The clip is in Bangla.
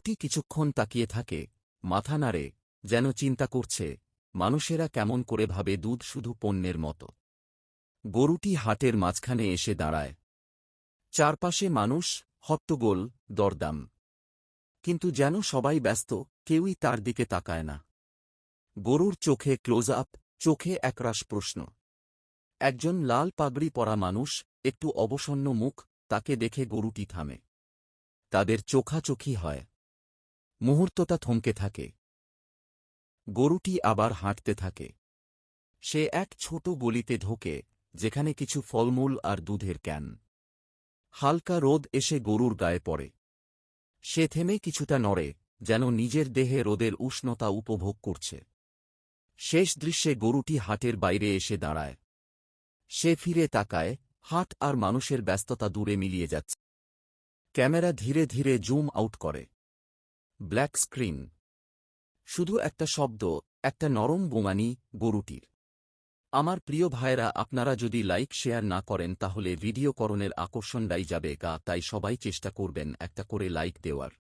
গরুটি কিছুক্ষণ তাকিয়ে থাকে, মাথা নাড়ে, যেন চিন্তা করছে, মানুষেরা কেমন করে ভাবে দুধ শুধু পণ্যের মতো। গরুটি হাটের মাঝখানে এসে দাঁড়ায়। চারপাশে মানুষ, হট্টগোল, দরদাম। কিন্তু যেন সবাই ব্যস্ত, কেউই তার দিকে তাকায় না। গরুর চোখে ক্লোজ আপ, চোখে একরাশ প্রশ্ন। একজন লাল পাগড়ি পরা মানুষ, একটু অবসন্ন মুখ, তাকে দেখে গরুটি থামে। তাদের চোখাচোখি হয়। মুহূর্তটা থমকে থাকে। গরুটি আবার হাঁটতে থাকে। সে এক ছোট গলিতে ঢোকে, যেখানে কিছু ফলমূল আর দুধের ক্যান। হালকা রোদ এসে গরুর গায়ে পড়ে। সে থেমে কিছুটা নড়ে, যেন নিজের দেহে রোদের উষ্ণতা উপভোগ করছে। শেষ দৃশ্যে গরুটি হাটের বাইরে এসে দাঁড়ায়। সে ফিরে তাকায়, হাট আর মানুষের ব্যস্ততা দূরে মিলিয়ে যাচ্ছে। ক্যামেরা ধীরে ধীরে জুম আউট করে। Black screen. শুধু একটা শব্দ, একটা নরম গোঙানি, গরুটির। আমার প্রিয় ভাইয়েরা, আপনারা যদি লাইক শেয়ার না করেন তাহলে ভিডিও করণের আকর্ষণটাই যাবে গা, তাই সবাই চেষ্টা করবেন একটা করে লাইক দেওয়ার।